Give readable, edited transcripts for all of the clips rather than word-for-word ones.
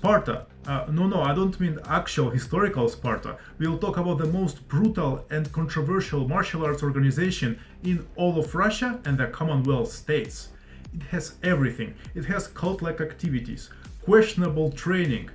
Sparta. No, I don't mean actual historical Sparta. We'll talk about the most brutal and controversial martial arts organization in all of Russia and the Commonwealth states. It has everything. It has cult-like activities, questionable training,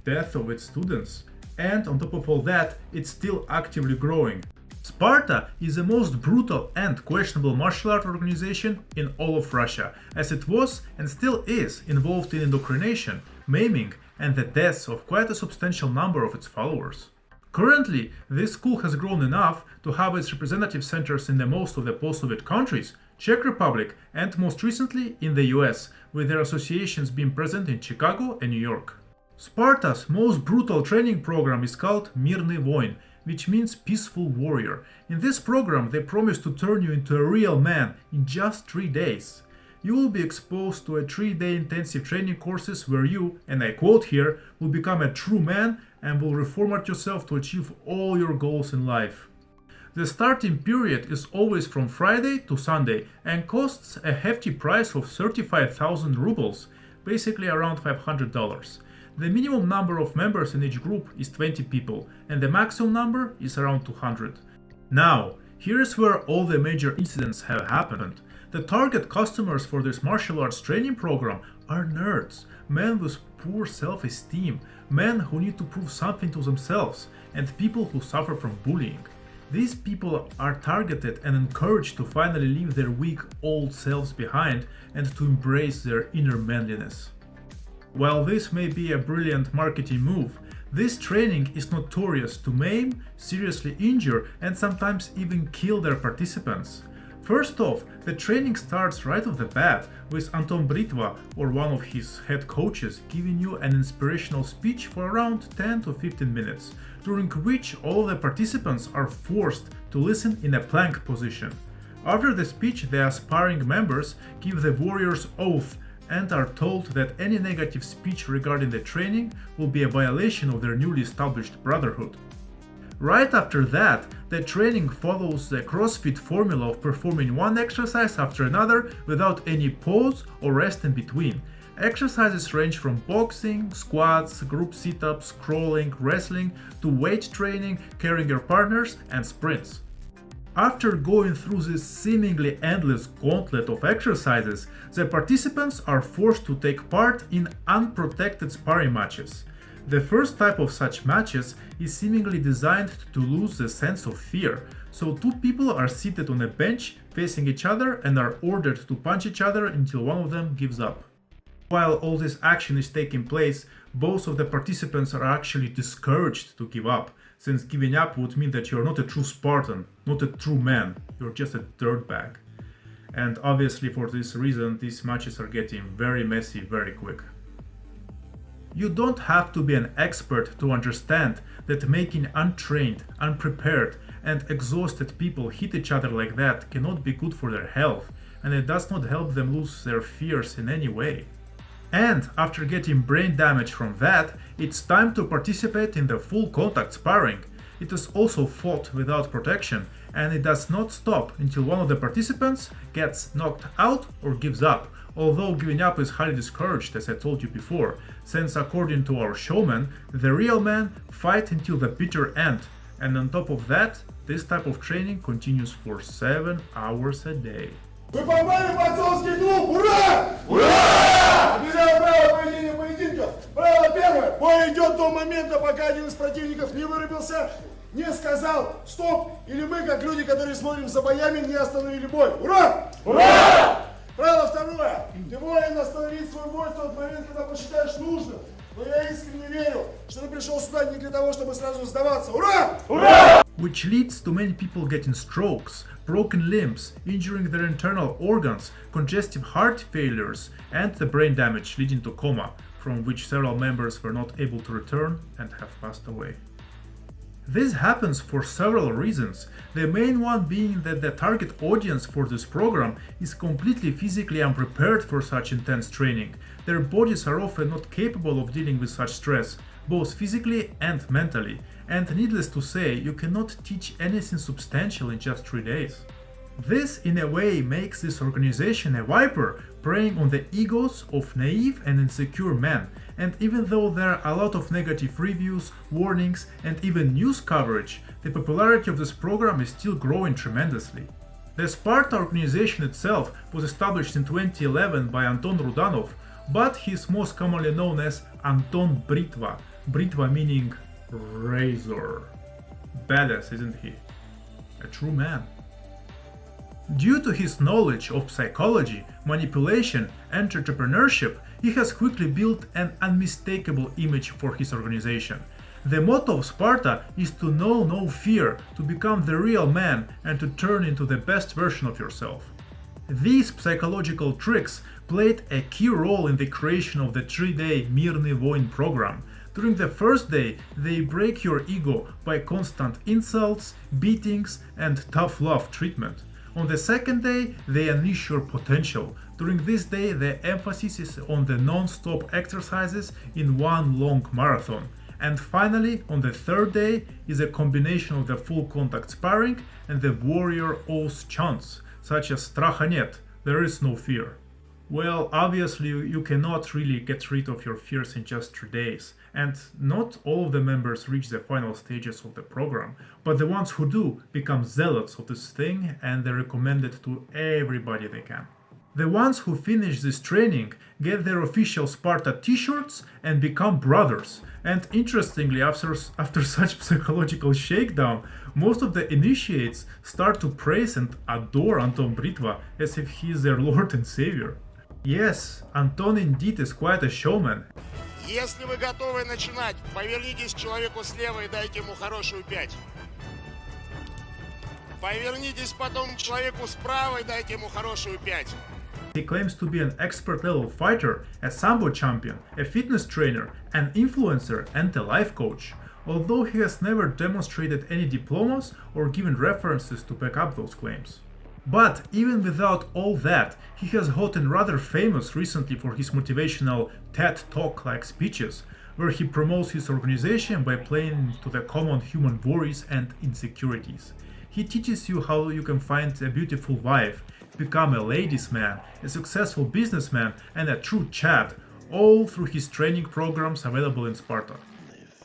death of its students, and on top of all that, it's still actively growing. Sparta is the most brutal and questionable martial art organization in all of Russia, as it was and still is involved in indoctrination, maiming, and the deaths of quite a substantial number of its followers. Currently, this school has grown enough to have its representative centers in the most of the post-Soviet countries, Czech Republic, and most recently in the US, with their associations being present in Chicago and New York. Sparta's most brutal training program is called Mirny Voin, which means peaceful warrior. In this program, they promise to turn you into a real man in just 3 days. You will be exposed to a 3-day intensive training courses where you, and I quote here, will become a true man and will reformat yourself to achieve all your goals in life. The starting period is always from Friday to Sunday and costs a hefty price of 35,000 rubles, basically around $500. The minimum number of members in each group is 20 people, and the maximum number is around 200. Now, here's where all the major incidents have happened. The target customers for this martial arts training program are nerds, men with poor self-esteem, men who need to prove something to themselves, and people who suffer from bullying. These people are targeted and encouraged to finally leave their weak old selves behind and to embrace their inner manliness. While this may be a brilliant marketing move, this training is notorious to maim, seriously injure, and sometimes even kill their participants. First off, the training starts right off the bat with Anton Britva or one of his head coaches giving you an inspirational speech for around 10 to 15 minutes, during which all the participants are forced to listen in a plank position. After the speech, the aspiring members give the warrior's oath and are told that any negative speech regarding the training will be a violation of their newly established brotherhood. Right after that, the training follows the CrossFit formula of performing one exercise after another without any pause or rest in between. Exercises range from boxing, squats, group sit-ups, crawling, wrestling, to weight training, carrying your partners, and sprints. After going through this seemingly endless gauntlet of exercises, the participants are forced to take part in unprotected sparring matches. The first type of such matches is seemingly designed to lose the sense of fear, so two people are seated on a bench facing each other and are ordered to punch each other until one of them gives up. While all this action is taking place, both of the participants are actually discouraged to give up, since giving up would mean that you're not a true Spartan, not a true man, you're just a dirtbag. And obviously for this reason, these matches are getting very messy very quick. You don't have to be an expert to understand that making untrained, unprepared, and exhausted people hit each other like that cannot be good for their health, and it does not help them lose their fears in any way. And after getting brain damage from that, it's time to participate in the full contact sparring. It is also fought without protection, and it does not stop until one of the participants gets knocked out or gives up, although giving up is highly discouraged, as I told you before, since according to our showman, the real men fight until the bitter end, and on top of that, this type of training continues for 7 hours a day. Вы попали в бойцовский клуб! Ура! Ура! Объявляю правила проведения поединка. Правило первое. Бой идет до момента, пока один из противников не вырубился, не сказал стоп, или мы, как люди, которые смотрим за боями, не остановили бой. Ура! Ура! Правило второе. Ты волен остановить свой бой в тот момент, когда посчитаешь нужным. Но я искренне верю, что ты пришел сюда не для того, чтобы сразу сдаваться. Ура! Ура! Which leads to many people getting strokes, broken limbs, injuring their internal organs, congestive heart failures, and the brain damage leading to coma, from which several members were not able to return and have passed away. This happens for several reasons, the main one being that the target audience for this program is completely physically unprepared for such intense training. Their bodies are often not capable of dealing with such stress, both physically and mentally, and needless to say, you cannot teach anything substantial in just 3 days. This, in a way, makes this organization a viper, preying on the egos of naive and insecure men. And even though there are a lot of negative reviews, warnings, and even news coverage, the popularity of this program is still growing tremendously. The Sparta organization itself was established in 2011 by Anton Rudanov, but he is most commonly known as Anton Britva, Britva meaning razor. Badass, isn't he? A true man. Due to his knowledge of psychology, manipulation, and entrepreneurship, he has quickly built an unmistakable image for his organization. The motto of Sparta is to know no fear, to become the real man, and to turn into the best version of yourself. These psychological tricks played a key role in the creation of the 3-day Mirny Voin program. During the first day, they break your ego by constant insults, beatings, and tough love treatment. On the second day, they unleash your potential. During this day, the emphasis is on the non-stop exercises in one long marathon. And finally, on the third day, is a combination of the full contact sparring and the warrior oath chants, such as Stracha нет, there is no fear. Well, obviously you cannot really get rid of your fears in just 3 days, and not all of the members reach the final stages of the program, but the ones who do become zealots of this thing and they recommend it to everybody they can. The ones who finish this training get their official Sparta t-shirts and become brothers. And interestingly, after such psychological shakedown, most of the initiates start to praise and adore Anton Britva as if he is their lord and savior. Yes, Anton indeed is quite a showman. Если вы готовы начинать, повернитесь к человеку слева и дайте ему хорошую 5. Повернитесь потом к человеку справа и дайте ему хорошую 5. He claims to be an expert level fighter, a sambo champion, a fitness trainer, an influencer, and a life coach, although he has never demonstrated any diplomas or given references to back up those claims. But even without all that, he has gotten rather famous recently for his motivational TED Talk-like speeches, where he promotes his organization by playing to the common human worries and insecurities. He teaches you how you can find a beautiful wife, become a ladies' man, a successful businessman, and a true Chad, all through his training programs available in Sparta.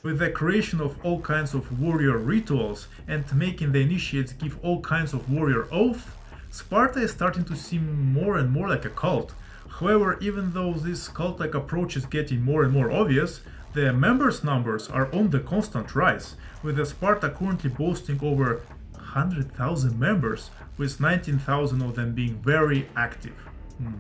With the creation of all kinds of warrior rituals and making the initiates give all kinds of warrior oaths, Sparta is starting to seem more and more like a cult. However, even though this cult-like approach is getting more and more obvious, the members' numbers are on the constant rise, with the Sparta currently boasting over 100,000 members, with 19,000 of them being very active,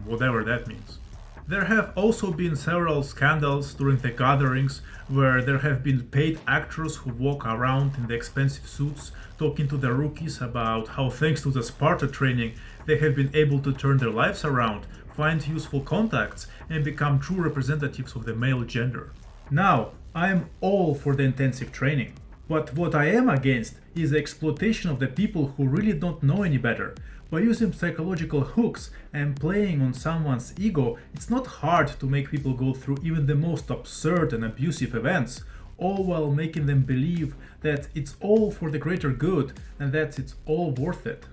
whatever that means. There have also been several scandals during the gatherings where there have been paid actors who walk around in the expensive suits talking to the rookies about how thanks to the Sparta training they have been able to turn their lives around, find useful contacts, and become true representatives of the male gender. Now, I am all for the intensive training, but what I am against is the exploitation of the people who really don't know any better. By using psychological hooks and playing on someone's ego, it's not hard to make people go through even the most absurd and abusive events, all while making them believe that it's all for the greater good and that it's all worth it.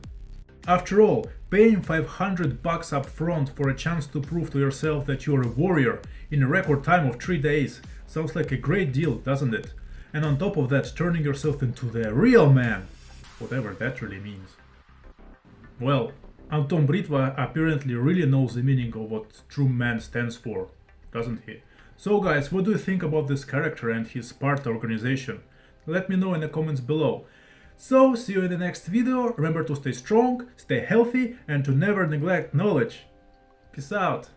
After all, paying $500 up front for a chance to prove to yourself that you're a warrior in a record time of 3 days sounds like a great deal, doesn't it? And on top of that, turning yourself into the real man, whatever that really means. Well, Anton Britva apparently really knows the meaning of what true man stands for, doesn't he? So guys, what do you think about this character and his Sparta organization? Let me know in the comments below. So, see you in the next video, remember to stay strong, stay healthy, and to never neglect knowledge. Peace out!